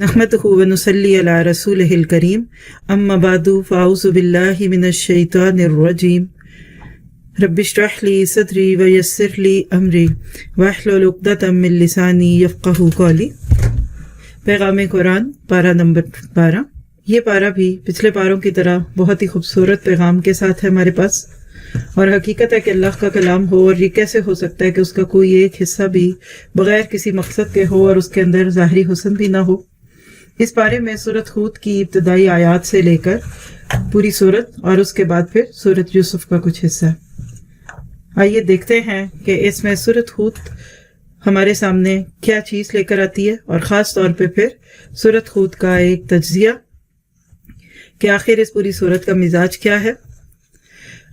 نحمدہ و نصلی علی رسولہ الکریم اما بعد فاعوذ باللہ من الشیطان الرجیم رب اشرح لی صدری ویسر لی امری واحلل عقدۃ من لسانی یفقہوا قولی۔ پیغام قرآن پارہ نمبر 12۔ یہ پارہ بھی پچھلے پاروں کی طرح بہت ہی خوبصورت پیغام کے ساتھ ہے ہمارے پاس، اور حقیقت ہے کہ اللہ کا کلام ہو اور یہ کیسے ہو سکتا ہے کہ اس کا کوئی ایک حصہ بھی بغیر کسی مقصد کے ہو اور اس کے اندر ظاہری حسن بھی نہ ہو۔ اس پارے میں سورۃ ہود کی ابتدائی آیات سے لے کر پوری سورت اور اس کے بعد پھر سورۃ یوسف کا کچھ حصہ۔ آئیے دیکھتے ہیں کہ اس میں سورۃ ہود ہمارے سامنے کیا چیز لے کر آتی ہے، اور خاص طور پہ پھر سورۃ ہود کا ایک تجزیہ کہ آخر اس پوری سورت کا مزاج کیا ہے۔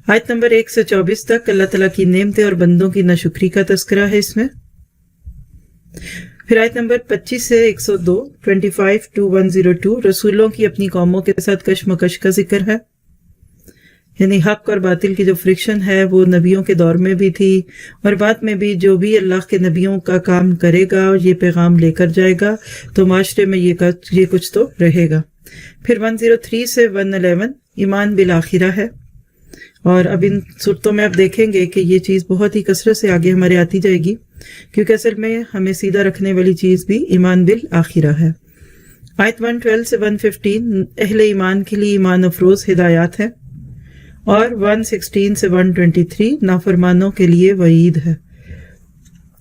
آیت نمبر 1 سے 24 تک اللہ تعالیٰ کی نعمتیں اور بندوں کی ناشکری کا تذکرہ ہے اس میں۔ پھر آیت نمبر 25 سے 102 25 to 102 رسولوں کی اپنی قوموں کے ساتھ کشمکش کا ذکر ہے، یعنی حق اور باطل کی جو فرکشن ہے وہ نبیوں کے دور میں بھی تھی، اور بعد میں بھی جو بھی اللہ کے نبیوں کا کام کرے گا اور یہ پیغام لے کر جائے گا تو معاشرے میں یہ کچھ تو رہے گا۔ پھر 103 سے 111 ایمان بالآخرہ ہے، اور اب ان صورتوں میں آپ دیکھیں گے کہ یہ چیز بہت ہی کثرت سے آگے ہمارے آتی جائے گی، کیونکہ اصل میں ہمیں سیدھا رکھنے والی چیز بھی ایمان بالآخرہ ہے۔ آیت 112 سے 115 اہل ایمان کے لیے ایمان افروز ہدایات ہے، اور 116 سے 123 نافرمانوں کے لیے وعید ہے۔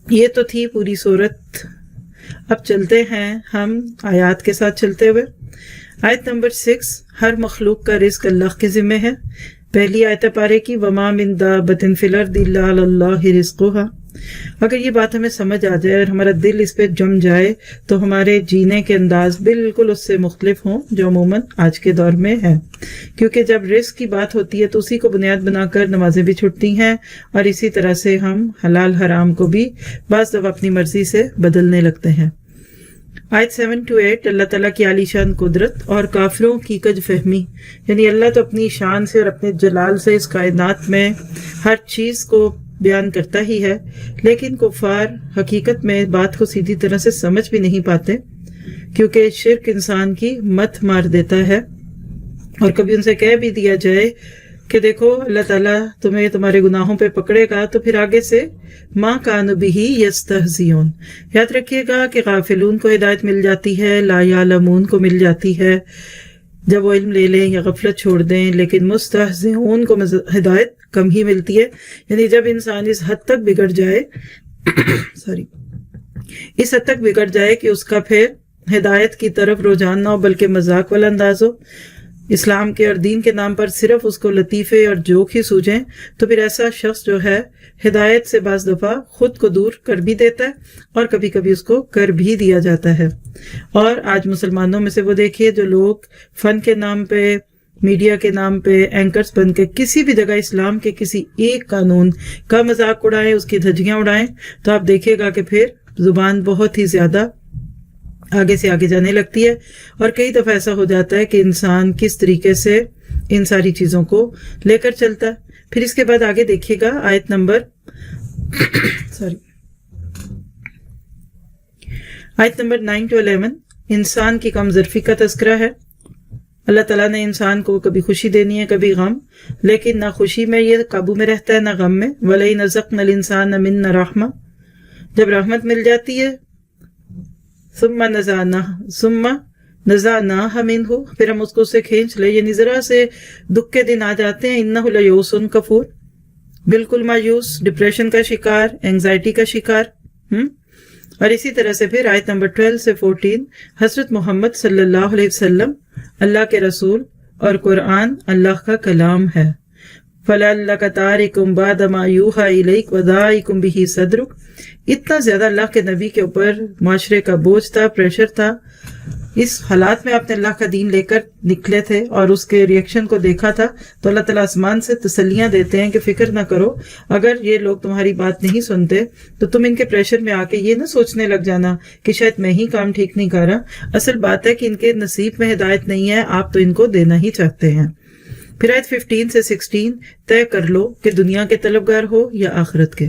یہ تو تھی پوری صورت۔ اب چلتے ہیں ہم آیات کے ساتھ چلتے ہوئے۔ آیت نمبر 6 ہر مخلوق کا رزق اللہ کے ذمہ ہے۔ پہلی آیت پارے کی وما من دابۃ فی الارض الا علی اللہ رزقھا۔ اگر یہ بات ہمیں سمجھ آ جائے اور ہمارا دل اس پہ جم جائے تو ہمارے جینے کے انداز بالکل اس سے مختلف ہوں جو عموماً آج کے دور میں ہے، کیونکہ جب رزق کی بات ہوتی ہے تو اسی کو بنیاد بنا کر نمازیں بھی چھٹتی ہیں، اور اسی طرح سے ہم حلال حرام کو بھی بعض دفعہ اپنی مرضی سے بدلنے لگتے ہیں۔ آیت 7 to 8 اللہ تعالیٰ کی عالی شان قدرت اور کافروں کی کج فہمی، یعنی اللہ تو اپنی شان سے اور اپنے جلال سے اس کائنات میں ہر چیز کو بیان کرتا ہی ہے، لیکن کفار حقیقت میں بات کو سیدھی طرح سے سمجھ بھی نہیں پاتے، کیونکہ شرک انسان کی مت مار دیتا ہے۔ اور کبھی ان سے کہہ بھی دیا جائے کہ دیکھو اللہ تعالیٰ تمہیں تمہارے گناہوں پہ پکڑے گا تو پھر آگے سے ما کانوا بہ یستہزئون، یاد رکھیے گا کہ غافلون کو ہدایت مل جاتی ہے، لا یعلمون کو مل جاتی ہے جب وہ علم لے لیں یا غفلت چھوڑ دیں، لیکن مستہزئون کو ہدایت کم ہی ملتی ہے۔ یعنی جب انسان اس حد تک بگڑ جائے اس حد تک بگڑ جائے کہ اس کا پھر ہدایت کی طرف رجحان نہ ہو بلکہ مذاق والا انداز ہو، اسلام کے اور دین کے نام پر صرف اس کو لطیفے اور جوک ہی سوجیں، تو پھر ایسا شخص جو ہے ہدایت سے بعض دفعہ خود کو دور کر بھی دیتا ہے، اور کبھی کبھی اس کو کر بھی دیا جاتا ہے۔ اور آج مسلمانوں میں سے وہ دیکھیے جو لوگ فن کے نام پہ، میڈیا کے نام پہ اینکرز بن کے کسی بھی جگہ اسلام کے کسی ایک قانون کا مذاق اڑائیں، اس کی دھجیاں اڑائیں، تو آپ دیکھیے گا کہ پھر زبان بہت ہی زیادہ آگے سے آگے جانے لگتی ہے، اور کئی دفعہ ایسا ہو جاتا ہے کہ انسان کس طریقے سے ان ساری چیزوں کو لے کر چلتا ہے۔ پھر اس کے بعد آگے دیکھیے گا آیت نمبر 9 to 11 انسان کی کم ظرفی کا تذکرہ ہے۔ اللہ تعالیٰ نے انسان کو کبھی خوشی دینی ہے کبھی غم، لیکن نہ خوشی میں یہ قابو میں رہتا ہے نہ غم میں۔ وَلَئِنْ أَذَقْنَا الْإِنسَانَ مِنَّا رَحْمَةً، جب رحمت مل جاتی ہے ثم نزعناها منہ، پھر ہم اس کو اسے کھینچ لے، یعنی ذرا سے دکھ کے دن آ جاتے ہیں، انہ لیئوس کفور، بالکل مایوس، ڈپریشن کا شکار، اینگزائٹی کا شکار۔ اور اسی طرح سے پھر آیت نمبر 12 سے 14 حضرت محمد صلی اللہ علیہ وسلم اللہ کے رسول اور قرآن اللہ کا کلام ہے۔ فَلَعَلَّكَ تَارِكٌ بَعْدَ مَا يُوحَىٰ إِلَيْكَ وَضَائِقٌ بِهِ صَدْرُكَ، اتنا زیادہ اللہ کے نبی کے اوپر معاشرے کا بوجھ تھا، پریشر تھا، اس حالات میں آپ نے اللہ کا دین لے کر نکلے تھے اور اس کے ریئیکشن کو دیکھا تھا، تو اللہ تعالیٰ آسمان سے تسلیاں دیتے ہیں کہ فکر نہ کرو، اگر یہ لوگ تمہاری بات نہیں سنتے تو تم ان کے پریشر میں آ کے یہ نہ سوچنے لگ جانا کہ شاید میں ہی کام ٹھیک نہیں کر رہا، اصل بات ہے کہ ان کے نصیب میں ہدایت نہیں ہے، آپ تو ان کو دینا ہی چاہتے ہیں۔ پھر آیت 15 سے 16 طے کر لو کہ دنیا کے طلبگار ہو یا آخرت کے۔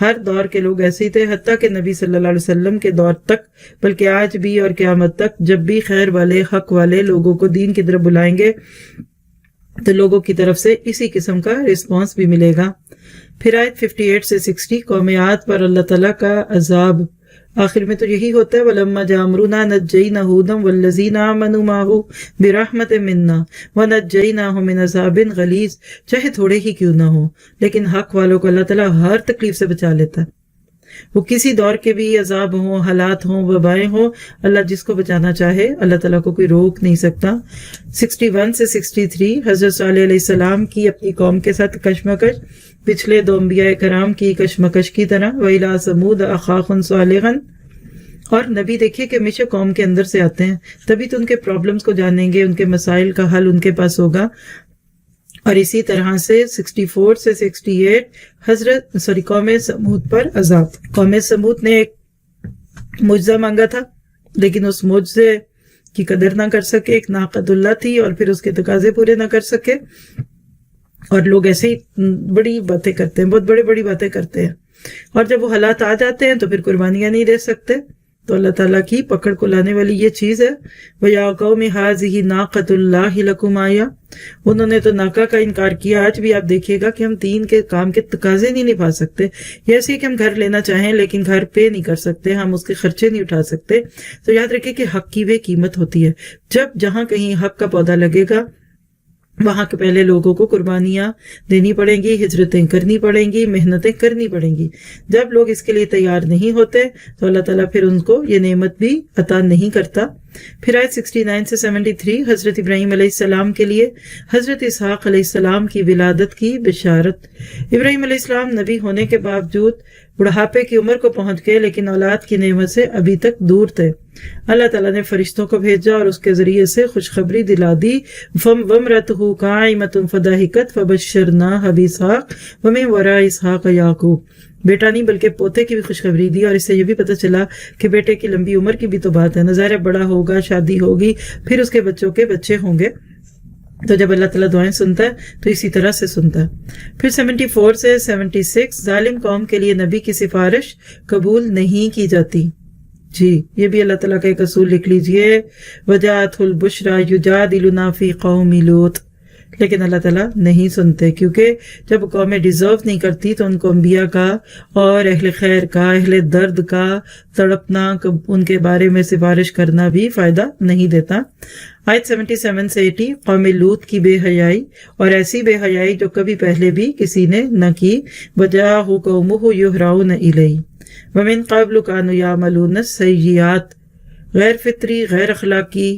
ہر دور کے لوگ ایسے ہی تھے، حتیٰ کہ نبی صلی اللہ علیہ وسلم کے دور تک، بلکہ آج بھی اور قیامت تک جب بھی خیر والے حق والے لوگوں کو دین کی طرف بلائیں گے تو لوگوں کی طرف سے اسی قسم کا رسپانس بھی ملے گا۔ پھر آیت 58 سے 60 قوم عاد پر اللہ تعالیٰ کا عذاب، آخر میں تو یہی ہوتا ہے وَلَمَّا جَاءَ أَمْرُنَا نَجَّيْنَا هُودًا وَالَّذِينَ آمَنُوا مَعَهُ بِرَحْمَةٍ مِنَّا وَنَجَّيْنَاهُم مِّنْ عَذَابٍ غَلِيظٍ، چاہے تھوڑے ہی کیوں نہ ہو لیکن حق والوں کو اللہ تعالیٰ ہر تکلیف سے بچا لیتا ہے، وہ کسی دور کے بھی عذاب ہوں، حالات ہوں، وبائیں ہوں، اللہ جس کو بچانا چاہے اللہ تعالیٰ کو کوئی روک نہیں سکتا۔ 61 سے 63 حضرت صالح علیہ السلام کی اپنی قوم کے ساتھ کشمکش پچھلے دو انبیاء کرام کی کشمکش کی طرح، وَإِلَىٰ ثَمُودَ أَخَاهُمْ صَالِحًا، اور نبی دیکھیے کہ ہمیشہ قوم کے اندر سے آتے ہیں، تبھی تو ان کے پرابلمز کو جانیں گے، ان کے مسائل کا حل ان کے پاس ہوگا۔ اور اسی طرح سے 64 سے 68 قوم سمود پر عذاب۔ قوم سمود نے ایک معجزہ مانگا تھا لیکن اس معجزے کی قدر نہ کر سکے، ایک ناقۃ اللہ تھی اور پھر اس کے تقاضے پورے نہ کر سکے، اور لوگ ایسے ہی بڑی باتیں کرتے ہیں، بہت بڑی باتیں کرتے ہیں، اور جب وہ حالات آ جاتے ہیں تو پھر قربانیاں نہیں دے سکتے، تو اللہ تعالیٰ کی پکڑ کو لانے والی یہ چیز ہے۔ وَيَا قَوْمِ هَٰذِهِ نَاقَةُ اللَّهِ لَكُمْ آیَةٌ، انہوں نے تو ناقہ کا انکار کیا۔ آج بھی آپ دیکھیے گا کہ ہم دین کے کام کے تقاضے نہیں نبھا سکتے، یہ ایسے کہ ہم گھر لینا چاہیں لیکن گھر پہ نہیں کر سکتے، ہم اس کے خرچے نہیں اٹھا سکتے۔ تو یاد رکھیں کہ حق کی بے قیمت ہوتی ہے، جب جہاں کہیں حق کا پودا لگے گا وہاں کے پہلے لوگوں کو قربانیاں دینی پڑیں گی، ہجرتیں کرنی پڑیں گی، محنتیں کرنی پڑیں گی۔ جب لوگ اس کے لیے تیار نہیں ہوتے تو اللہ تعالیٰ پھر ان کو یہ نعمت بھی عطا نہیں کرتا۔ پھر آیت 69 سے 73 حضرت ابراہیم علیہ السلام کے لیے حضرت اسحاق علیہ السلام کی ولادت کی بشارت۔ ابراہیم علیہ السلام نبی ہونے کے باوجود بڑھاپے کی عمر کو پہنچ گئے لیکن اولاد کی نعمت سے ابھی تک دور تھے۔ اللہ تعالیٰ نے فرشتوں کو بھیجا اور اس کے ذریعے سے خوشخبری دلا دی۔ وَامْرَأَتُهُ قَائِمَةٌ فَضَحِكَتْ فَبَشَّرْنَاهَا بِإِسْحَاقَ وَمِن وَرَاءِ إِسْحَاقَ يَعْقُوبَ، بیٹا نہیں بلکہ پوتے کی بھی خوشخبری دی، اور اس سے یہ بھی پتہ چلا کہ بیٹے کی لمبی عمر کی بھی تو بات ہے، نظارہ بڑا ہوگا، شادی ہوگی، پھر اس کے بچوں کے بچے ہوں گے۔ تو جب اللہ تعالیٰ دعائیں سنتا ہے تو اسی طرح سے سنتا ہے۔ پھر 74 سے 76 ظالم قوم کے لیے نبی کی سفارش قبول نہیں کی جاتی۔ جی یہ بھی اللہ تعالیٰ کا ایک اصول لکھ لیجئے، وَجَاءَتْهُ الْبُشْرَىٰ يُجَادِلُنَا فِي قَوْمِ لُوط، لیکن اللہ تعالیٰ نہیں سنتے، کیونکہ جب قومیں ڈیزرو نہیں کرتی تو ان کو انبیاء کا اور اہل خیر کا، اہل درد کا تڑپنا، ان کے بارے میں سفارش کرنا بھی فائدہ نہیں دیتا۔ آیت 77 سے 80 قوم لوط کی بے حیائی، اور ایسی بے حیائی جو کبھی پہلے بھی کسی نے نہ کی۔ وَجَاءَهُ قَوْمُهُ يُهْرَعُونَ إِلَيْهِ وَمِن قَبْلُ كَانُوا يَعْمَلُونَ السَّيِّئَاتِ، غیر فطری، غیر اخلاقی،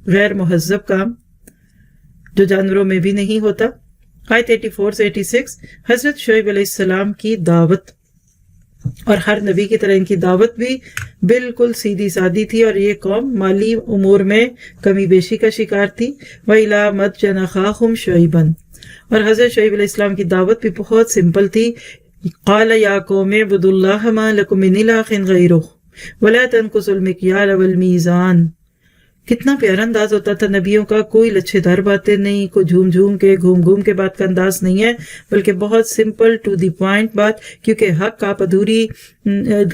غیر مہذب کام جو جانوروں میں بھی نہیں ہوتا۔ آیت 84 سے 86 حضرت شعیب علیہ السلام کی دعوت، اور ہر نبی کی طرح ان کی دعوت بھی بالکل سیدھی سادی تھی، اور یہ قوم مالی امور میں کمی بیشی کا شکار تھی۔ وَإِلَىٰ مَدْيَنَ أَخَاهُمْ شُعَيْبًا، اور حضرت شعیب علیہ السلام کی دعوت بھی بہت سمپل تھی۔ قَالَ يَا قَوْمِ اعْبُدُوا اللَّهَ مَا لَكُم مِّنْ إِلَٰهٍ غَيْرُهُ وَلَا تَنقُصُوا الْمِكْيَالَ وَالْمِيزَانَ۔ کتنا پیارا انداز ہوتا تھا نبیوں کا، کوئی لچھے دار باتیں نہیں، کوئی جھوم جھوم کے گھوم گھوم کے بات کا انداز نہیں ہے، بلکہ بہت سمپل ٹو دی پوائنٹ بات، کیونکہ حق آپ ادھوری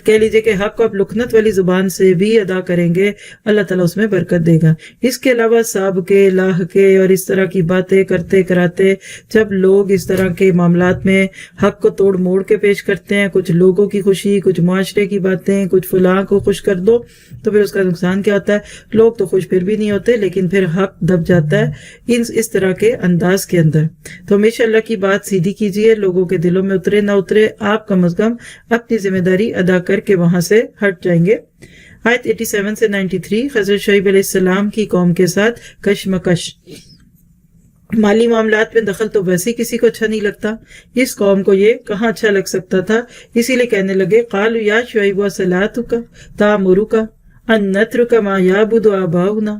کہہ لیجئے کہ حق کو آپ لکنت والی زبان سے بھی ادا کریں گے اللہ تعالیٰ اس میں برکت دے گا۔ اس کے علاوہ ساب کے لاہ کے اور اس طرح کی باتیں کرتے کراتے جب لوگ اس طرح کے معاملات میں حق کو توڑ موڑ کے پیش کرتے ہیں، کچھ لوگوں کی خوشی، کچھ معاشرے کی باتیں، کچھ فلاں کو خوش کر دو، تو پھر اس کا نقصان کیا ہوتا ہے؟ لوگ تو خوش پھر بھی نہیں ہوتے لیکن پھر حق دب جاتا ہے اس طرح کے انداز کے اندر۔ تو ہمیشہ اللہ کی بات سیدھی کیجئے، لوگوں کے دلوں میں اترے نہ اترے، آپ کم از کم اپنی ذمہ داری ادا کر کے وہاں سے ہٹ جائیں گے۔ آیت 87 سے 93 حضرت شعیب علیہ السلام کی قوم کے ساتھ کشمکش۔ مالی معاملات میں دخل تو ویسے کسی کو اچھا نہیں لگتا، اس قوم کو یہ کہاں اچھا لگ سکتا تھا، اسی لیے کہنے لگے قالوا یا شعیب وصلاتک تامرک ان نترک ما یعبد آباؤنا،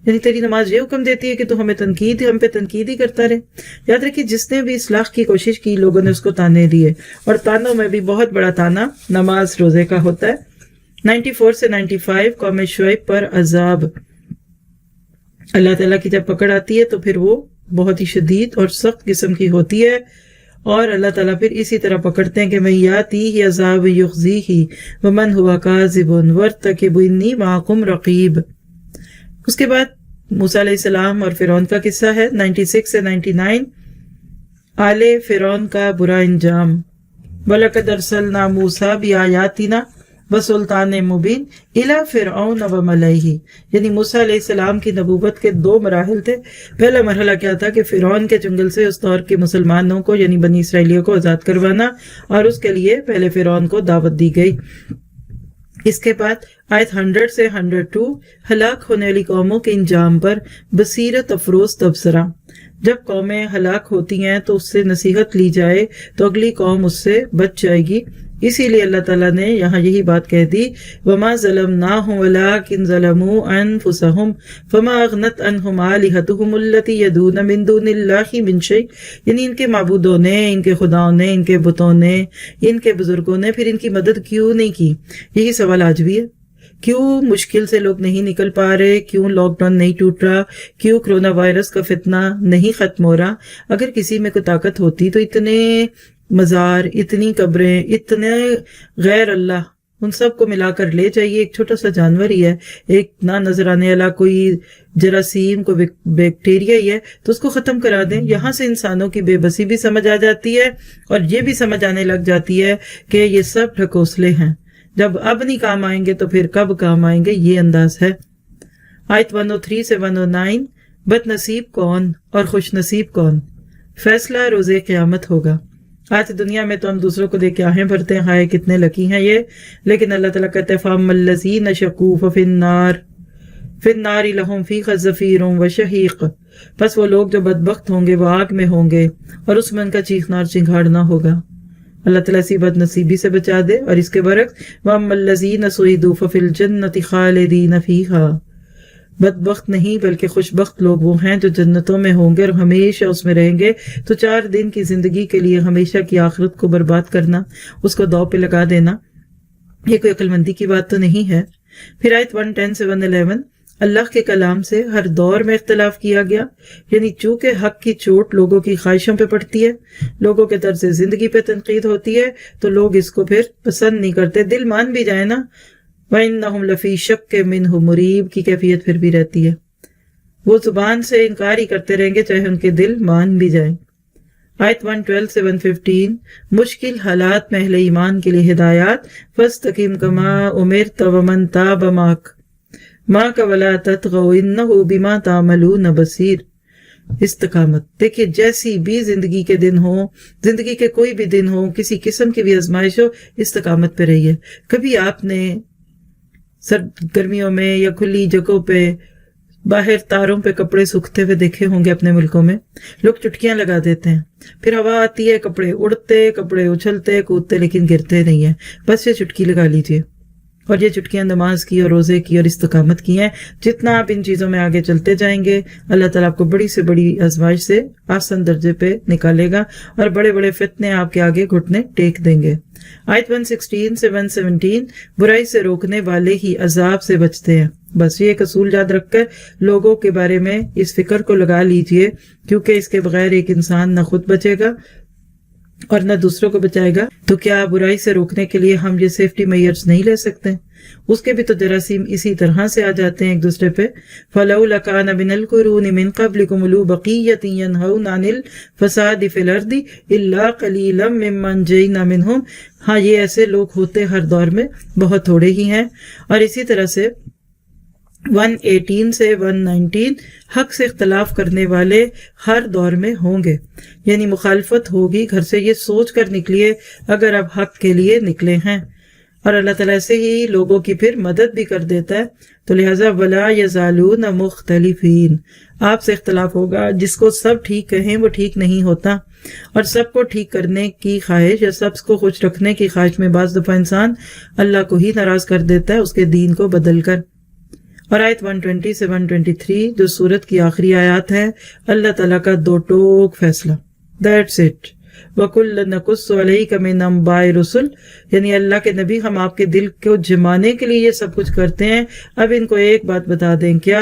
یعنی تیری نماز یہ حکم دیتی ہے کہ تو ہم پہ تنقید ہی کرتا رہے۔ یاد رکھیے جس نے بھی اصلاح کی کوشش کی لوگوں نے اس کو تانے دیے، اور تانوں میں بھی بہت بڑا تانا نماز روزے کا ہوتا ہے۔ 94 سے 95 قوم شعیب پر عذاب۔ اللہ تعالیٰ کی جب پکڑ آتی ہے تو پھر وہ بہت ہی شدید اور سخت قسم کی ہوتی ہے، اور اللہ تعالیٰ پھر اسی طرح پکڑتے ہیں کہ میں یاتی ہی عذاب یخزی ہی ومن ہوا کاذب وارتقب انی معکم رقیب۔ اس کے بعد موسیٰ علیہ السلام اور فرعون کا قصہ ہے 96 سے 99۔ آل فرعون کا برا انجام۔ وَلَقَدْ أَرْسَلْنَا مُوسَىٰ بِآيَاتِنَا وَسُلْطَانٍ مُبِينٍ إِلَىٰ فِرْعَوْنَ وَمَلَئِهِ، یعنی موسیٰ علیہ السلام کی نبوت کے 2 مراحل تھے۔ پہلا مرحلہ کیا تھا کہ فرعون کے چنگل سے اس دور کے مسلمانوں کو یعنی بنی اسرائیلیوں کو آزاد کروانا، اور اس کے لیے پہلے فرعون کو دعوت دی گئی۔ اس کے بعد آیت 100 سے 102 ہلاک ہونے والی قوموں کے انجام پر بصیرت افروز تبصرہ۔ جب قومیں ہلاک ہوتی ہیں تو اس سے نصیحت لی جائے تو اگلی قوم اس سے بچ جائے گی، اسی لیے اللہ تعالیٰ نے یہاں یہی بات کہہ دی وَمَا ظَلَمْنَاهُمْ وَلَٰكِنْ ظَلَمُوا أَنفُسَهُمْ فَمَا أَغْنَتْ عَنْهُمْ آلِهَتُهُمُ الَّتِي يَدْعُونَ مِن دُونِ اللَّهِ مِن شَيْءٍ، یعنی ان کے معبودوں نے، ان کے خداؤں نے، ان کے بتوں نے، ان کے بزرگوں نے پھر ان کی مدد کیوں نہیں کی؟ یہی سوال آج بھی ہے۔ کیوں مشکل سے لوگ نہیں نکل پا رہے؟ کیوں لاک ڈاؤن نہیں ٹوٹ رہا؟ کیوں کرونا وائرس کا فتنہ نہیں ختم ہو رہا؟ اگر کسی میں کوئی طاقت ہوتی تو اتنے مزار، اتنی قبریں، اتنے غیر اللہ، ان سب کو ملا کر لے جائیے۔ ایک چھوٹا سا جانور ہی ہے، ایک نہ نظر آنے والا کوئی جراثیم، کوئی بیکٹیریا ہی ہے، تو اس کو ختم کرا دیں۔ یہاں سے انسانوں کی بے بسی بھی سمجھ آ جاتی ہے، اور یہ بھی سمجھ آنے لگ جاتی ہے کہ یہ سب ڈھکوسلے ہیں، جب اب نہیں کام آئیں گے تو پھر کب کام آئیں گے، یہ انداز ہے۔ آیت 103 سے 109 بد نصیب کون اور خوش نصیب کون؟ فیصلہ روز قیامت ہوگا۔ آج دنیا میں تو ہم دوسروں کو دیکھ کے آہیں بھرتے ہیں، ہائے کتنے لکی ہیں یہ، لیکن اللہ تعالیٰ کہتے ہیں فَأَمَّا الَّذِينَ شَقُوا فَفِي النَّارِ لَهُمْ فِيهَا زَفِيرٌ وَشَهِيقٌ، بس وہ لوگ جو بدبخت ہوں گے وہ آگ میں ہوں گے اور اس میں ان کا چیخنا اور چنگھاڑنا ہوگا۔ اللہ تعالیٰ اسی بد نصیبی سے بچا دے۔ اور اس کے برعکس وَأَمَّا الَّذِينَ سُعِدُوا فَفِي الْجَنَّةِ خَالِدِينَ فِيهَا، بدبخت نہیں بلکہ خوش بخت لوگ وہ ہیں جو جنتوں میں ہوں گے اور ہمیشہ اس میں رہیں گے۔ تو 4 دن کی زندگی کے لیے ہمیشہ کی آخرت کو برباد کرنا، اس کو داؤ پہ لگا دینا، یہ کوئی عقل مندی کی بات تو نہیں ہے۔ پھر آیت 110 سے 111 اللہ کے کلام سے ہر دور میں اختلاف کیا گیا، یعنی چونکہ حق کی چوٹ لوگوں کی خواہشوں پہ پڑتی ہے، لوگوں کے طرز زندگی پہ تنقید ہوتی ہے، تو لوگ اس کو پھر پسند نہیں کرتے۔ دل مان بھی جائے نا، وَإِنَّهُمْ لَفِي شَكٍّ مِّنْهُ مُرِيبٍ کی کیفیت پھر بھی رہتی ہے، وہ زبان سے انکار ہی کرتے رہیں گے چاہے ان کے دل مان بھی جائیں۔ آیت 112 سے 115 مشکل حالات میں اہل ایمان کے لیے ہدایات، فَاسْتَقِمْ كَمَا أُمِرْتَ وَمَنْ تَابَ مَعَكَ مَعَكَ وَلَا تَطْغَوْا إِنَّهُ بِمَا تَعْمَلُونَ بَصِيرٌ۔ استقامت، دیکھیے جیسی بھی زندگی کے دن ہوں، زندگی کے کوئی بھی دن ہوں، کسی قسم کی بھی آزمائش ہو، استقامت پہ رہیے۔ کبھی آپ نے گرمیوں میں یا کھلی جگہوں پہ باہر تاروں پہ کپڑے سوکھتے ہوئے دیکھے ہوں گے اپنے ملکوں میں، لوگ چٹکیاں لگا دیتے ہیں، پھر ہوا آتی ہے، کپڑے اڑتے، کپڑے اچھلتے کودتے لیکن گرتے نہیں ہیں، بس یہ چٹکی لگا لیجیے۔ اور یہ چٹکیاں نماز کی اور روزے کی اور استقامت کی ہیں۔ جتنا آپ ان چیزوں میں آگے چلتے جائیں گے، اللہ تعالیٰ آپ کو بڑی سے بڑی آزمائش سے آسان درجے پہ نکالے گا اور بڑے بڑے فتنے آپ کے آگے گھٹنے ٹیک دیں گے۔ آیت 116 سے 117 برائی سے روکنے والے ہی عذاب سے بچتے ہیں۔ بس یہ ایک اصول یاد رکھ کر لوگوں کے بارے میں اس فکر کو لگا لیجئے، کیونکہ اس کے بغیر ایک انسان نہ خود بچے گا اور نہ دوسروں کو بچائے گا۔ تو کیا برائی سے روکنے کے لیے ہم یہ سیفٹی میئرز نہیں لے سکتے؟ اس کے بھی تو جراثیم اسی طرح سے آ جاتے ہیں ایک دوسرے پہ۔ فَلَوْلَا كَانَ مِنَ الْقُرُونِ مِن قَبْلِكُمْ أُولُو بَقِيَّةٍ يَنْهَوْنَ عَنِ الْفَسَادِ فِي الْأَرْضِ إِلَّا قَلِيلًا مِّمَّنْ أَنجَيْنَا مِنْهُمْ، ہاں یہ ایسے لوگ ہوتے ہر دور میں، بہت تھوڑے ہی ہیں۔ اور اسی طرح سے 118 سے 119 حق سے اختلاف کرنے والے ہر دور میں ہوں گے، یعنی مخالفت ہوگی، گھر سے یہ سوچ کر نکلیے اگر آپ حق کے لیے نکلے ہیں، اور اللہ تعالیٰ ایسے ہی لوگوں کی پھر مدد بھی کر دیتا ہے۔ تو لہٰذا وَلَا يَزَالُونَ مُخْتَلِفِينَ، آپ سے اختلاف ہوگا، جس کو سب ٹھیک کہیں وہ ٹھیک نہیں ہوتا، اور سب کو ٹھیک کرنے کی خواہش یا سب کو خوش رکھنے کی خواہش میں بعض دفعہ انسان اللہ کو ہی ناراض کر دیتا ہے اس کے دین کو بدل کر۔ اور آیت 120 سے 123 جو سورت کی آخری آیات ہے، اللہ تعالیٰ کا 2 ٹوک فیصلہ، That's it۔ وَكُلًّا نَقُصُّ عَلَيْكَ مِنْ أَنْبَاءِ الرُّسُلِ، یعنی اللہ کے نبی ہم آپ کے دل کو جمانے کے لیے یہ سب کچھ کرتے ہیں۔ اب ان کو ایک بات بتا دیں، کیا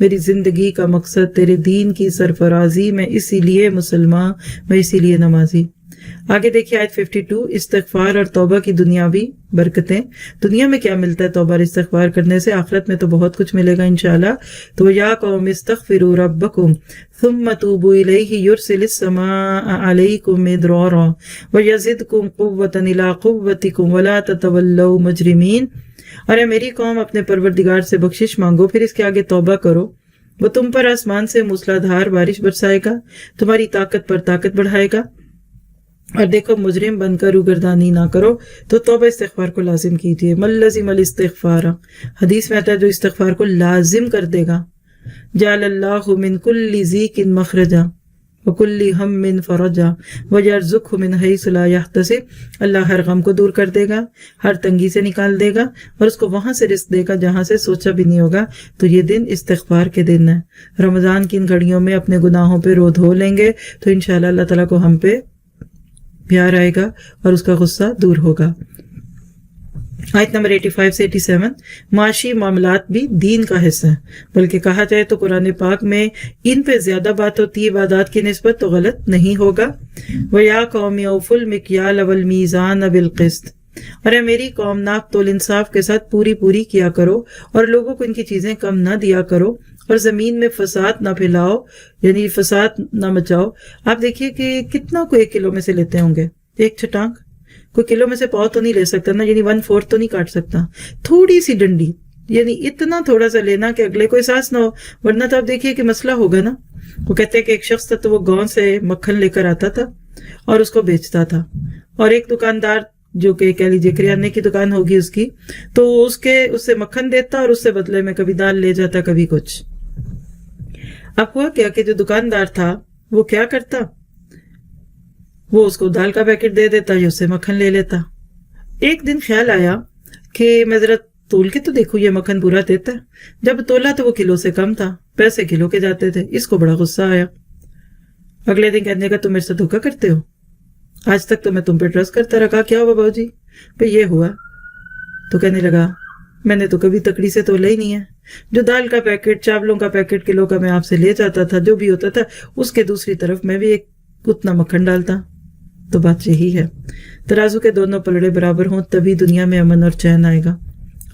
میری زندگی کا مقصد تیرے دین کی سرفرازی، میں اسی لیے مسلمان، میں اسی لیے نمازی۔ آگے دیکھیے آیت 52، استغفار اور توبہ کی دنیاوی برکتیں۔ دنیا میں کیا ملتا ہے توبہ اور استغفار کرنے سے؟ آخرت میں تو بہت کچھ ملے گا انشاءاللہ۔ تو یا قوم استغفروا ربکم ثم توبوا الیہ یرسل السماء علیکم مدرارا ویزدکم قوۃ الی قوتکم ولا تتولوا مجرمین۔ اور اے میری قوم، اپنے پروردگار سے بخشش مانگو، پھر اس کے آگے توبہ کرو، وہ تم پر آسمان سے موسلادھار بارش برسائے گا، تمہاری طاقت پر طاقت بڑھائے گا، اور دیکھو مجرم بن کر روگردانی نہ کرو۔ تو توبہ استغفار کو لازم کیجیے۔ من لزم الاستغفار، حدیث میں آتا ہے جو استغفار کو لازم کر دے گا، جعل اللہ من کل ضیق مخرجا وکل ہم فرجا ویرزقہ من حیث لا یحتسب، اللہ ہر غم کو دور کر دے گا، ہر تنگی سے نکال دے گا، اور اس کو وہاں سے رزق دے گا جہاں سے سوچا بھی نہیں ہوگا۔ تو یہ دن استغفار کے دن ہے۔ رمضان کی ان گھڑیوں میں اپنے گناہوں پہ رو دھو لیں گے تو انشاءاللہ اللہ تعالیٰ کو ہم پہ پیار آئے گا اور اس کا غصہ دور ہوگا۔ آیت نمبر 85 سے 87، معاشی معاملات بھی دین کا حصہ ہیں، بلکہ کہا جائے تو قرآن پاک میں ان پہ زیادہ بات ہوتی ہے عبادات کی نسبت، تو غلط نہیں ہوگا۔ وَيَا قَوْمِ أَوْفُوا الْمِكْيَالَ وَالْمِيزَانَ بِالْقِسْطِ، اور اے میری قوم، ناپ تول انصاف کے ساتھ پوری کیا کرو، اور لوگوں کو ان کی چیزیں کم نہ دیا کرو، اور زمین میں فساد نہ پھیلاؤ، یعنی فساد نہ مچاؤ۔ آپ دیکھیے کہ کتنا کو 1 کلو میں سے لیتے ہوں گے، ایک چھٹانک کوئی کلو میں سے پاؤ تو نہیں لے سکتا نا، یعنی 1/4 تو نہیں کاٹ سکتا، تھوڑی سی ڈنڈی، یعنی اتنا تھوڑا سا لینا کہ اگلے کو احساس نہ ہو، ورنہ تو آپ دیکھیے کہ مسئلہ ہوگا نا۔ وہ کہتے ہیں کہ ایک شخص تھا تو وہ گاؤں سے مکھن لے کر آتا تھا اور اس کو بیچتا تھا، اور ایک دکاندار جو کہ کہہ لیجیے کریانے کی دکان ہوگی اس کی، تو اس سے مکھن دیتا اور اس سے بدلے میں کبھی دال لے جاتا کبھی کچھ۔ اب ہوا کیا کہ جو دکاندار تھا وہ کیا کرتا، وہ اس کو دال کا پیکٹ دے دیتا یا اس سے مکھن لے لیتا۔ ایک دن خیال آیا کہ میں ذرا تول کے تو دیکھوں یہ مکھن پورا دیتا ہے۔ جب تولا تو وہ کلو سے کم تھا، پیسے کلو کے جاتے تھے۔ اس کو بڑا غصہ آیا، اگلے دن کہنے کا تم میرے سے دھوکا کرتے ہو، آج تک تو میں تم پہ ٹرسٹ کرتا رہا، کیا ہوا باؤ جی پہ یہ ہوا؟ تو کہنے لگا میں نے تو کبھی تکڑی سے تولا ہی نہیں ہے، جو دال کا پیکٹ، چاولوں کا پیکٹ کلو کا میں آپ سے لے جاتا تھا، جو بھی ہوتا تھا اس کے دوسری طرف میں بھی ایک اتنا مکھن ڈالتا۔ تو بات یہی ہے، ترازو کے دونوں پلڑے برابر ہوں تبھی دنیا میں امن اور چین آئے گا۔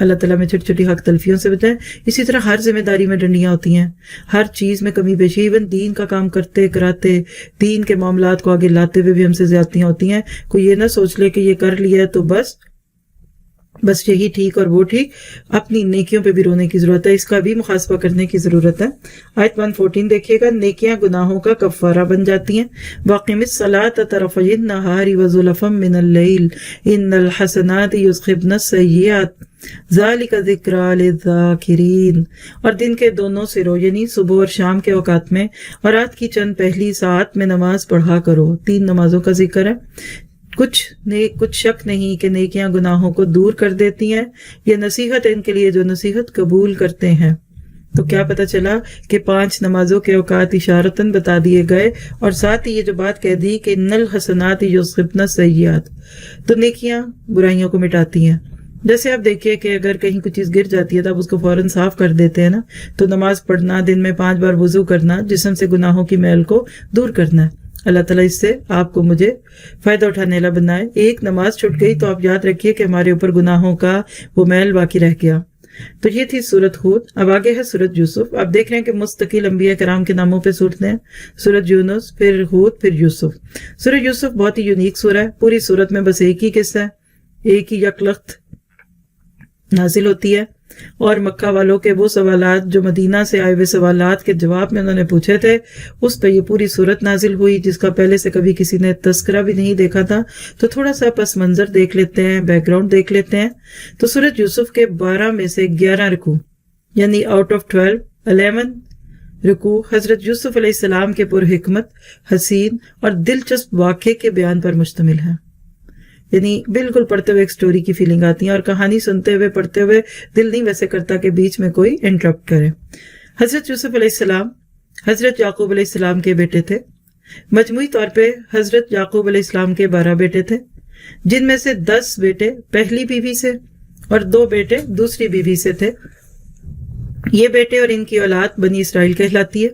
اللہ تعالیٰ میں چھوٹی چھوٹی حق تلفیوں سے بچائے۔ اسی طرح ہر ذمہ داری میں ڈنڈیاں ہوتی ہیں، ہر چیز میں کمی بیشی، ایون دین کا کام کرتے کراتے، دین کے معاملات کو آگے لاتے ہوئے بھی ہم سے زیادتیاں ہوتی ہیں۔ کوئی یہ نہ سوچ لے کہ یہ کر لیا ہے تو بس یہی ٹھیک اور وہ ٹھیک، اپنی نیکیوں پہ بھی رونے کی ضرورت ہے، اس کا بھی محاسبہ کرنے کی ضرورت ہے۔ آیت 114 دیکھیے گا، نیکیاں گناہوں کا کفارہ بن جاتی ہیں۔ وَأَقِمِ الصَّلَاةَ طَرَفَيِ النَّهَارِ وَزُلَفًا مِّنَ اللَّيْلِ إِنَّ الْحَسَنَاتِ يُذْهِبْنَ السَّيِّئَاتِ ذَلِكَ ذِكْرَىٰ لِلذَّاكِرِينَ، اور دن کے دونوں سروں یعنی صبح اور شام کے اوقات میں اور رات کی چند پہلی ساعت میں نماز پڑھا کرو۔ 3 نمازوں کا ذکر ہے۔ کچھ شک نہیں کہ نیکیاں گناہوں کو دور کر دیتی ہیں، یہ نصیحت ان کے لیے جو نصیحت قبول کرتے ہیں۔ تو کیا پتہ چلا کہ 5 نمازوں کے اوقات اشارتاً بتا دیے گئے، اور ساتھ ہی یہ جو بات کہہ دی کہ ان الحسنات یذھبن السیئات، تو نیکیاں برائیوں کو مٹاتی ہیں۔ جیسے آپ دیکھیے کہ اگر کہیں کوئی چیز گر جاتی ہے تو آپ اس کو فوراً صاف کر دیتے ہیں نا، تو نماز پڑھنا، دن میں 5 بار وضو کرنا، جسم سے گناہوں کی میل کو دور کرنا ہے۔ اللہ تعالیٰ اس سے آپ کو مجھے فائدہ اٹھانے والا بنائے۔ ایک نماز چھوٹ گئی تو آپ یاد رکھیے کہ ہمارے اوپر گناہوں کا وہ میل باقی رہ گیا۔ تو یہ تھی سورۃ ہود۔ اب آگے ہے سورۃ یوسف۔ آپ دیکھ رہے ہیں کہ مستقل انبیاء کرام کے ناموں پہ صورتیں ہیں، سورۃ یونس، پھر ہود، پھر یوسف۔ سورۃ یوسف بہت ہی یونیک سورہ ہے، پوری سورت میں بس ایک ہی قصہ ہے، ایک ہی یکلخت نازل ہوتی ہے، اور مکہ والوں کے وہ سوالات جو مدینہ سے آئے ہوئے سوالات کے جواب میں انہوں نے پوچھے تھے، اس پہ یہ پوری صورت نازل ہوئی، جس کا پہلے سے کبھی کسی نے تذکرہ بھی نہیں دیکھا تھا۔ تو تھوڑا سا پس منظر دیکھ لیتے ہیں، بیک گراؤنڈ دیکھ لیتے ہیں۔ تو سورۃ یوسف کے 12 میں سے 11 رکوع، یعنی آؤٹ آف 11 رکوع حضرت یوسف علیہ السلام کے پرحکمت، حسین اور دلچسپ واقعے کے بیان پر مشتمل ہے۔ یعنی بالکل پڑھتے ہوئے ایک سٹوری کی فیلنگ آتی ہے، اور کہانی سنتے ہوئے پڑھتے ہوئے دل نہیں ویسے کرتا کہ بیچ میں کوئی انٹرپٹ کرے۔ حضرت یوسف علیہ السلام حضرت یعقوب علیہ السلام کے بیٹے تھے۔ مجموعی طور پہ حضرت یعقوب علیہ السلام کے 12 بیٹے تھے، جن میں سے 10 بیٹے پہلی بیوی سے اور 2 بیٹے دوسری بیوی سے تھے۔ یہ بیٹے اور ان کی اولاد بنی اسرائیل کہلاتی ہے۔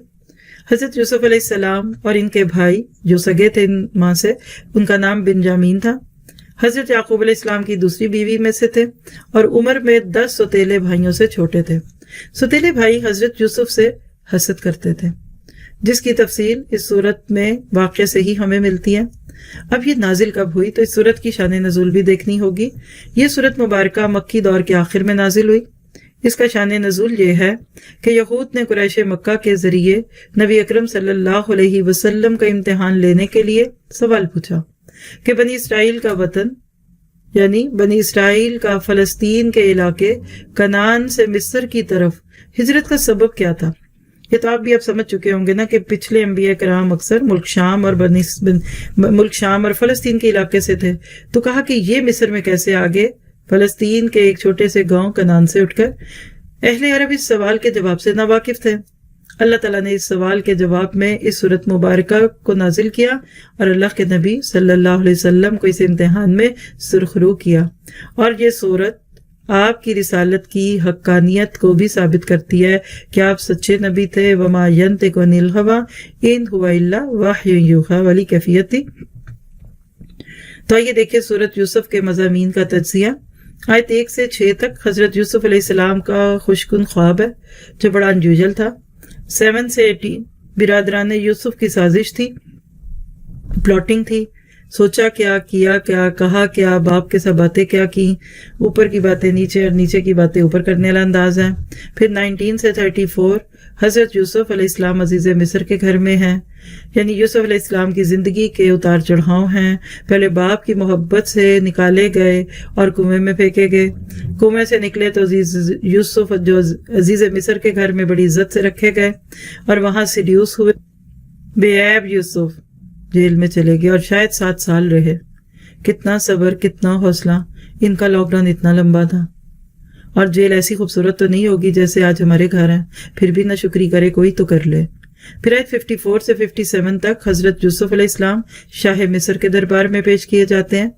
حضرت یوسف علیہ السلام اور ان کے بھائی جو سگے تھے ان ماں سے، ان کا نام بنجامین تھا۔ حضرت یعقوب علیہ السلام کی دوسری بیوی میں سے تھے اور عمر میں 10 سوتیلے بھائیوں سے چھوٹے تھے۔ سوتیلے بھائی حضرت یوسف سے حسد کرتے تھے، جس کی تفصیل اس صورت میں واقعے سے ہی ہمیں ملتی ہے۔ اب یہ نازل کب ہوئی تو اس صورت کی شان نزول بھی دیکھنی ہوگی۔ یہ صورت مبارکہ مکی دور کے آخر میں نازل ہوئی۔ اس کا شان نزول یہ ہے کہ یہود نے قریش مکہ کے ذریعے نبی اکرم صلی اللہ علیہ وسلم کا امتحان لینے کے لیے سوال پوچھا کہ بنی اسرائیل کا وطن، یعنی بنی اسرائیل کا فلسطین کے علاقے کنعان سے مصر کی طرف ہجرت کا سبب کیا تھا۔ یہ تو آپ بھی اب سمجھ چکے ہوں گے نا کہ پچھلے انبیاء کرام اکثر ملک شام اور فلسطین کے علاقے سے تھے، تو کہا کہ یہ مصر میں کیسے آگے فلسطین کے ایک چھوٹے سے گاؤں کنعان سے اٹھ کر؟ اہل عرب اس سوال کے جواب سے ناواقف تھے۔ اللہ تعالیٰ نے اس سوال کے جواب میں اس سورت مبارکہ کو نازل کیا اور اللہ کے نبی صلی اللہ علیہ وسلم کو اس امتحان میں سرخرو کیا، اور یہ سورت آپ کی رسالت کی حقانیت کو بھی ثابت کرتی ہے کہ آپ سچے نبی تھے۔ وما ينطق عن الهوى ان هو الا وحی یوحی والی کیفیت تھی۔ تو آئیے دیکھیں سورت یوسف کے مضامین کا تجزیہ۔ آیت 1 سے 6 تک حضرت یوسف علیہ السلام کا خوشگن خواب ہے جو بڑا انجوجل تھا۔ 7 سے 18 برادران یوسف کی سازش تھی، پلاٹنگ تھی، سوچا کیا، کیا کیا، کہا کیا، باپ کے ساتھ باتیں کیا کی، اوپر کی باتیں نیچے اور نیچے کی باتیں اوپر کرنے والا انداز ہے۔ پھر 19 سے 34 حضرت یوسف علیہ السلام عزیز مصر کے گھر میں ہیں، یعنی یوسف علیہ السلام کی زندگی کے اتار چڑھاؤ ہیں۔ پہلے باپ کی محبت سے نکالے گئے اور کنویں میں پھینکے گئے، کنویں سے نکلے تو یوسف جو عزیز مصر کے گھر میں بڑی عزت سے رکھے گئے اور وہاں سیڈیوس ہوئے۔ بے عیب یوسف جیل میں چلے گئے اور شاید 7 سال رہے۔ کتنا صبر، کتنا حوصلہ، ان کا لاک ڈاؤن اتنا لمبا تھا۔ اور جیل ایسی خوبصورت تو نہیں ہوگی جیسے آج ہمارے گھر ہیں، پھر بھی نہ شکری کرے کوئی تو کر لے۔ پھر آیت 54 سے 57 تک حضرت یوسف علیہ السلام شاہ مصر کے دربار میں پیش کیے جاتے ہیں،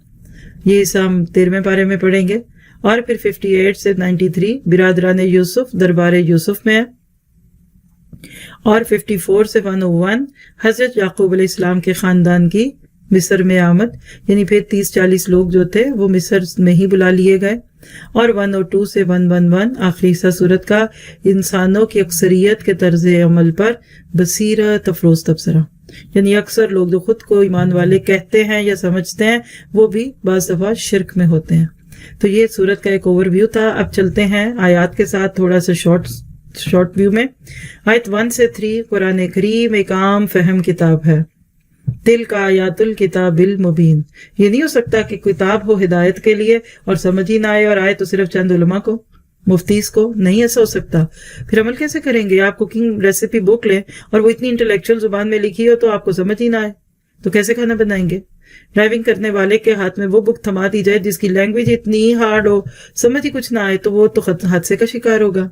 یہ حصہ ہم 13ویں پارے میں پڑھیں گے۔ اور پھر 58 سے 93 برادران یوسف دربار یوسف میں ہے، اور 54 سے 101 حضرت یعقوب علیہ السلام کے خاندان کی مصر میں آمد، یعنی پھر 30-40 لوگ جو تھے وہ مصر میں ہی بلا لیے گئے۔ اور 102 سے 111 آخری حصہ صورت کا انسانوں کی اکثریت کے طرز عمل پر بصیرت افروز تبصرہ، یعنی اکثر لوگ جو خود کو ایمان والے کہتے ہیں یا سمجھتے ہیں وہ بھی بعض دفعہ شرک میں ہوتے ہیں۔ تو یہ صورت کا ایک اوور ویو تھا۔ اب چلتے ہیں آیات کے ساتھ تھوڑا سا شارٹ ویو میں۔ آیت 1 سے 3 قرآن کریم ایک عام فہم کتاب ہے۔ دل کا آیات الکتاب المبین، یہ نہیں ہو سکتا کہ کتاب ہو ہدایت کے لیے اور سمجھ ہی نہ آئے، اور آئے تو صرف چند علماء کو، مفتیز کو، نہیں ایسا ہو سکتا۔ پھر عمل کیسے کریں گے؟ آپ کوکنگ ریسیپی بک لیں اور وہ اتنی انٹلیکچوئل زبان میں لکھی ہو تو آپ کو سمجھ ہی نہ آئے تو کیسے کھانا بنائیں گے؟ ڈرائیونگ کرنے والے کے ہاتھ میں وہ بک تھما دی جائے جس کی لینگویج اتنی ہارڈ ہو، سمجھ ہی کچھ نہ آئے تو وہ تو حادثے کا شکار ہوگا۔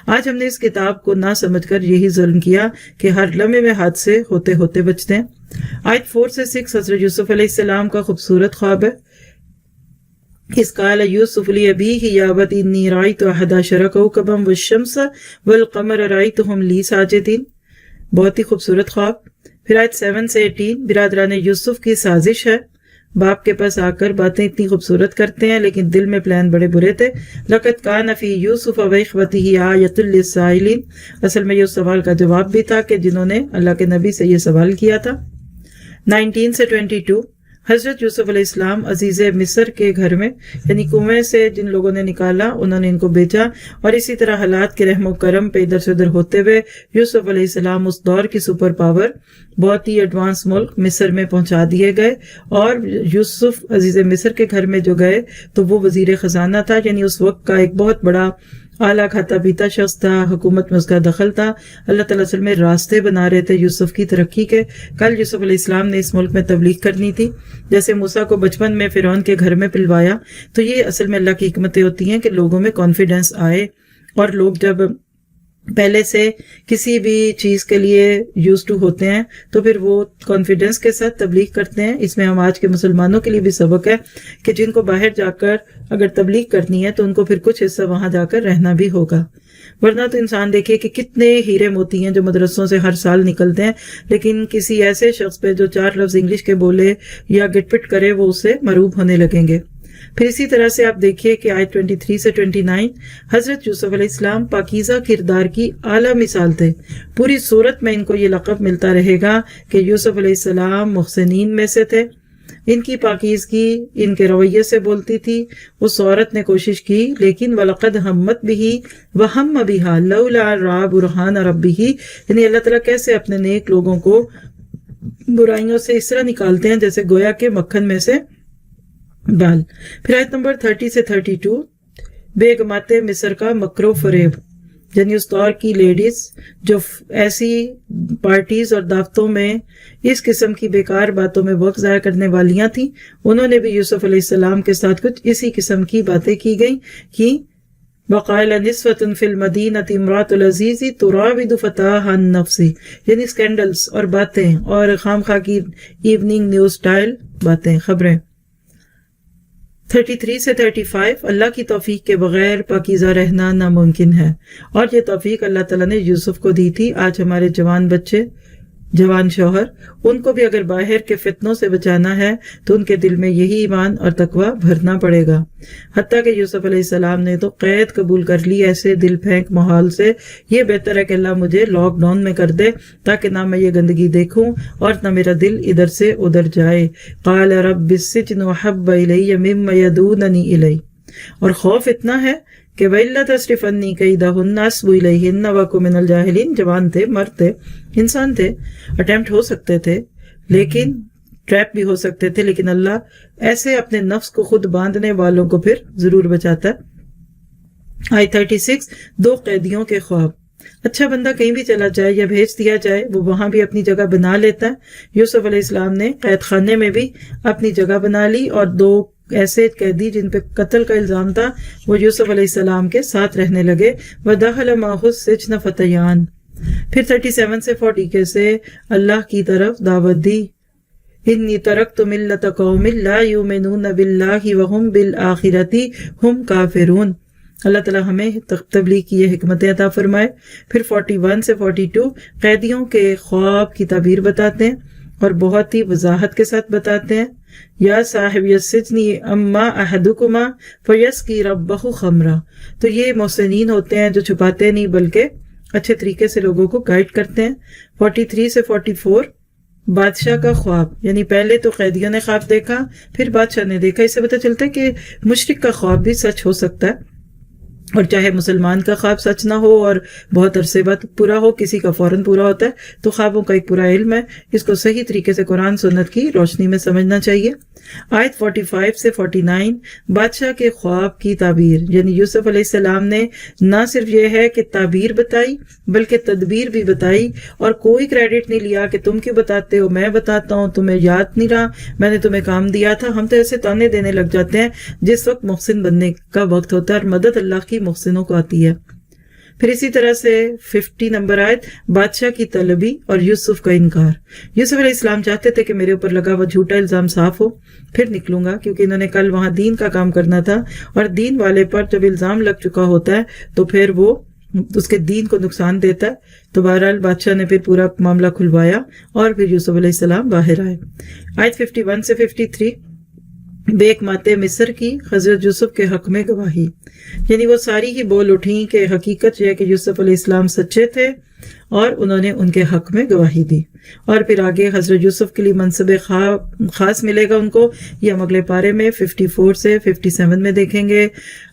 آج ہم نے اس کتاب کو نہ سمجھ کر یہی ظلم کیا کہ ہر لمحے میں حادثے ہوتے ہوتے بچتے ہیں۔ آیت 4 سے 6 حضرت یوسف علیہ السلام کا خوبصورت خواب ہے۔ اس قال یوسف لأبیہ یا ابت انی رأیت احد عشر کوکبا والشمس والقمر رأیتہم لی ساجدین، بہت ہی خوبصورت خواب۔ پھر آیت 7 سے 18 برادران یوسف کی سازش ہے۔ باپ کے پاس آ کر باتیں اتنی خوبصورت کرتے ہیں لیکن دل میں پلان بڑے برے تھے۔ لقد کان فی یوسف واخوتہ آیۃ للسائلین، اصل میں یہ اس سوال کا جواب بھی تھا کہ جنہوں نے اللہ کے نبی سے یہ سوال کیا تھا۔ 19 سے 22 حضرت یوسف علیہ السلام عزیز مصر کے گھر میں، یعنی کنویں سے جن لوگوں نے نکالا انہوں نے ان کو بیچا، اور اسی طرح حالات کے رحم و کرم پہ ادھر سے ادھر ہوتے ہوئے یوسف علیہ السلام اس دور کی سپر پاور، بہت ہی ایڈوانس ملک مصر میں پہنچا دیے گئے۔ اور یوسف عزیز مصر کے گھر میں جو گئے تو وہ وزیر خزانہ تھا، یعنی اس وقت کا ایک بہت بڑا اعلیٰ کھاتا پیتا شخص تھا، حکومت میں اس کا دخل تھا۔ اللہ تعالیٰ اصل میں راستے بنا رہے تھے یوسف کی ترقی کے۔ کل یوسف علیہ السلام نے اس ملک میں تبلیغ کرنی تھی، جیسے موسیٰ کو بچپن میں فرعون کے گھر میں پلوایا، تو یہ اصل میں اللہ کی حکمتیں ہوتی ہیں کہ لوگوں میں کانفیڈنس آئے، اور لوگ جب پہلے سے کسی بھی چیز کے لیے یوز ٹو ہوتے ہیں تو پھر وہ کانفیڈنس کے ساتھ تبلیغ کرتے ہیں۔ اس میں ہم آج کے مسلمانوں کے لیے بھی سبق ہے کہ جن کو باہر جا کر اگر تبلیغ کرنی ہے تو ان کو پھر کچھ حصہ وہاں جا کر رہنا بھی ہوگا۔ ورنہ تو انسان دیکھے کہ کتنے ہیرے موتی ہیں جو مدرسوں سے ہر سال نکلتے ہیں، لیکن کسی ایسے شخص پہ جو 4 لفظ انگلش کے بولے یا گٹ پٹ کرے وہ اس سے مروب ہونے لگیں گے۔ پھر اسی طرح سے آپ دیکھیے کہ آیت 23 سے 29 حضرت یوسف علیہ السلام پاکیزہ کردار کی اعلیٰ مثال تھے۔ پوری صورت میں ان کو یہ لقب ملتا رہے گا کہ یوسف علیہ السلام محسنین میں سے تھے۔ ان کی پاکیزگی ان کے رویے سے بولتی تھی۔ اس عورت نے کوشش کی لیکن وَلَقَدْ هَمَّتْ بِهِ وَهَمَّ بِهَا لَوْلَا رَأَىٰ بُرْهَانَ رَبِّهِ، یعنی اللہ تعالیٰ کیسے اپنے نیک لوگوں کو برائیوں سے اس طرح نکالتے ہیں جیسے گویا کہ مکھن میں سے بال۔ پھر آیت نمبر 30 سے 32 بیگمات مصر کا مکر و فریب، یعنی اس دور کی لیڈیز جو ایسی پارٹیز اور دعوتوں میں اس قسم کی بیکار باتوں میں وقت ضائع کرنے والیاں تھیں، انہوں نے بھی یوسف علیہ السلام کے ساتھ کچھ اسی قسم کی باتیں کی گئیں کہ وَقَالَ نِسْوَةٌ فِي الْمَدِينَةِ امْرَأَةُ الْعَزِيزِ تُرَاوِدُ فَتَاهَا عَن نَفْسِهِ، یعنی سکینڈلز اور باتیں اور خام خواہ کی ایوننگ نیوز سٹائل باتیں خبریں۔ 33 سے 35 اللہ کی توفیق کے بغیر پاکیزہ رہنا ناممکن ہے، اور یہ توفیق اللہ تعالیٰ نے یوسف کو دی تھی۔ آج ہمارے جوان بچے، جوان شوہر، ان کو بھی اگر باہر کے فتنوں سے بچانا ہے تو ان کے دل میں یہی ایمان اور تقوی بھرنا پڑے گا۔ حتیٰ کہ یوسف علیہ السلام نے تو قید قبول کر لی ایسے دل پھینک ماحول سے، یہ بہتر ہے کہ اللہ مجھے لاک ڈاؤن میں کر دے تاکہ نہ میں یہ گندگی دیکھوں اور نہ میرا دل ادھر سے ادھر جائے۔ قال رب السجن احب الی مما یدعوننی الی، اور خوف اتنا ہے کہ وَإِلَّا تَصْرِفْ كَيْدَهُنَّ أَصْبُ إِلَيْهِنَّ وَأَكُن مِّنَ الْجَاهِلِينَ۔ جوان تھے، مرد تھے، انسان تھے، اٹیمپٹ ہو سکتے تھے لیکن ٹریپ بھی ہو سکتے تھے، لیکن اللہ ایسے اپنے نفس کو خود باندھنے والوں کو پھر ضرور بچاتا ہے۔ آیت 36 2 قیدیوں کے خواب۔ اچھا بندہ کہیں بھی چلا جائے یا بھیج دیا جائے وہ وہاں بھی اپنی جگہ بنا لیتا ہے۔ یوسف علیہ السلام نے قید خانے میں بھی اپنی جگہ بنا لی، اور 2 ایسے قیدی جن پہ قتل کا الزام تھا وہ یوسف علیہ السلام کے ساتھ رہنے لگے۔ وَدَخَلَ مَعَهُ السِّجْنَ فَتَيَانِ۔ پھر 37 سے 40 سے اللہ کی طرف دعوت دی۔ انی ترکت ملت قوم لا یؤمنون باللہ وہم بالآخرۃ ہم کافرون۔ اللہ تعالیٰ ہمیں تبلیغ کی یہ حکمت عطا فرمائے۔ پھر 41 سے 42 قیدیوں کے خواب کی تعبیر بتاتے ہیں اور بہت ہی وضاحت کے ساتھ بتاتے ہیں۔ یا صاحب السجن اما احدکما فیسقی ربہ خمرا، تو یہ محسنین ہوتے ہیں جو چھپاتے نہیں بلکہ اچھے طریقے سے لوگوں کو گائیڈ کرتے ہیں۔ 43 سے 44 بادشاہ کا خواب، یعنی پہلے تو قیدیوں نے خواب دیکھا پھر بادشاہ نے دیکھا۔ اس سے پتہ چلتا ہے کہ مشرک کا خواب بھی سچ ہو سکتا ہے، اور چاہے مسلمان کا خواب سچ نہ ہو اور بہت عرصے بعد پورا ہو، کسی کا فوراً پورا ہوتا ہے، تو خوابوں کا ایک پورا علم ہے، اس کو صحیح طریقے سے قرآن سنت کی روشنی میں سمجھنا چاہیے۔ آیت 45 سے 49 بادشاہ کے خواب کی تعبیر، یعنی یوسف علیہ السلام نے نہ صرف یہ ہے کہ تعبیر بتائی بلکہ تدبیر بھی بتائی، اور کوئی کریڈٹ نہیں لیا کہ تم کیوں بتاتے ہو، میں بتاتا ہوں، تمہیں یاد نہیں رہا، میں نے تمہیں کام دیا تھا۔ ہم تو ایسے تانے دینے لگ جاتے ہیں جس وقت محسن بننے کا وقت ہوتا ہے، اور مدد اللہ کی محسنوں کو آتی ہے۔ پھر اسی طرح سے 50 نمبر آیت بادشاہ کی طلبی اور یوسف کا انکار۔ یوسف علیہ السلام چاہتے تھے کہ میرے اوپر لگا ہوا جھوٹا الزام صاف ہو، پھر نکلوں گا، کیونکہ انہوں نے کل وہاں دین کا کام کرنا تھا، اور دین والے پر جب الزام لگ چکا ہوتا ہے تو پھر وہ اس کے دین کو نقصان دیتا ہے۔ تو بہرحال بادشاہ نے پھر پورا معاملہ کھلوایا اور پھر یوسف علیہ السلام باہر آئے۔ آیت 51 سے 53 بیگمات مصر کی حضرت یوسف کے حق میں گواہی، یعنی وہ ساری ہی بول اٹھیں کہ حقیقت یہ ہے کہ یوسف علیہ السلام سچے تھے اور انہوں نے ان کے حق میں گواہی دی۔ اور پھر آگے حضرت یوسف کے لیے منصب خاص ملے گا ان کو، یہ ہم اگلے پارے میں 54 سے 57 میں دیکھیں گے۔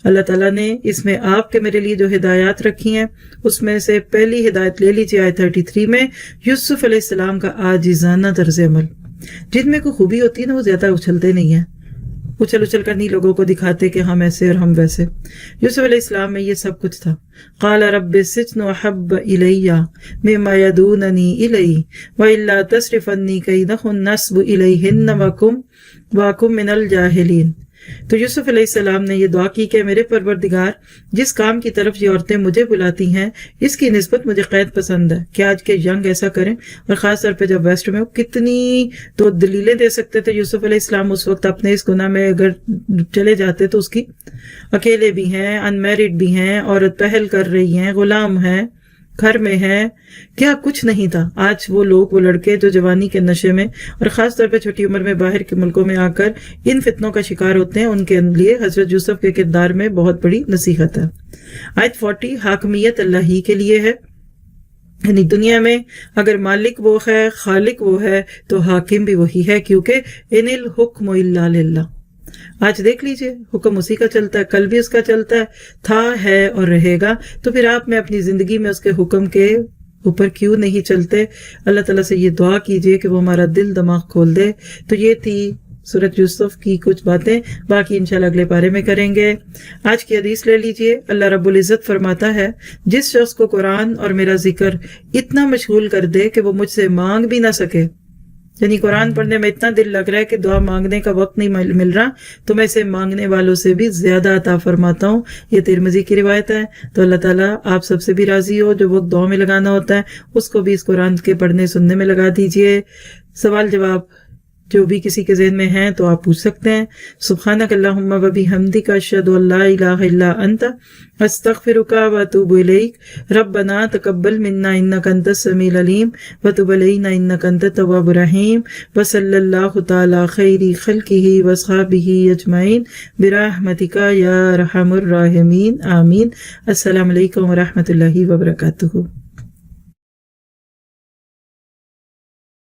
اللہ تعالیٰ نے اس میں آپ کے میرے لیے جو ہدایات رکھی ہیں اس میں سے پہلی ہدایت لے لیجیے آیت 33 میں، یوسف علیہ السلام کا عاجزانہ طرز عمل۔ جن میں کوئی خوبی ہوتی ہے نا وہ زیادہ اچھلتے نہیں ہیں، اچھل کر نہیں لوگوں کو دکھاتے کہ ہم ایسے اور ہم ویسے۔ یوسف علیہ السلام میں یہ سب کچھ تھا۔ قال رب السجن احب الی مما یدعوننی الی وإلا تصرف عنی کیدہن اصب الیہن واکن من الجاہلین۔ تو یوسف علیہ السلام نے یہ دعا کی کہ میرے پروردگار، جس کام کی طرف یہ عورتیں مجھے بلاتی ہیں اس کی نسبت مجھے قید پسند ہے کہ آج کے ینگ ایسا کریں، اور خاص طور پہ جب ویسٹ میں کتنی تو دلیلیں دے سکتے تھے یوسف علیہ السلام اس وقت اپنے اس گناہ میں اگر چلے جاتے تو اس کی، اکیلے بھی ہیں، ان میرڈ بھی ہیں، عورت پہل کر رہی ہیں، غلام ہیں، گھر میں ہے، کیا کچھ نہیں تھا۔ آج وہ لوگ، وہ لڑکے جو جوانی کے نشے میں اور خاص طور پہ چھوٹی عمر میں باہر کے ملکوں میں آ کر ان فتنوں کا شکار ہوتے ہیں، ان کے لیے حضرت یوسف کے کردار میں بہت بڑی نصیحت ہے۔ آیت 40 حاکمیت اللہ ہی کے لیے ہے، یعنی دنیا میں اگر مالک وہ ہے، خالق وہ ہے، تو حاکم بھی وہی ہے، کیونکہ ان الحکم الا للہ۔ آج دیکھ لیجئے حکم اسی کا چلتا ہے، کل بھی اس کا چلتا ہے، تھا، ہے اور رہے گا۔ تو پھر آپ میں اپنی زندگی میں اس کے حکم کے اوپر کیوں نہیں چلتے؟ اللہ تعالیٰ سے یہ دعا کیجئے کہ وہ ہمارا دل دماغ کھول دے۔ تو یہ تھی سورۃ یوسف کی کچھ باتیں، باقی انشاءاللہ اگلے پارے میں کریں گے۔ آج کی حدیث لے لیجئے۔ اللہ رب العزت فرماتا ہے، جس شخص کو قرآن اور میرا ذکر اتنا مشغول کر دے کہ وہ مجھ سے مانگ بھی نہ سکے، یعنی قرآن پڑھنے میں اتنا دل لگ رہا ہے کہ دعا مانگنے کا وقت نہیں مل رہا، تو میں اسے مانگنے والوں سے بھی زیادہ عطا فرماتا ہوں۔ یہ ترمذی کی روایت ہے۔ تو اللہ تعالیٰ آپ سب سے بھی راضی ہو، جو وقت دعا میں لگانا ہوتا ہے اس کو بھی اس قرآن کے پڑھنے سننے میں لگا دیجئے۔ سوال جواب جو بھی کسی کے ذہن میں ہیں تو آپ پوچھ سکتے ہیں۔ سبحانک اللہم و بحمدک، اشہد ان لا الہ الا انت، استغفرک و اتوب الیک۔ ربنا تقبل منا انک انت السمیع العلیم وتب علینا انک انت التواب الرحیم، وصلی اللہ تعالی خیر خلقہ واصحابہ اجمعین برحمتک یا ارحم الراحمین، آمین۔ السلام علیکم ورحمۃ اللہ وبرکاتہ۔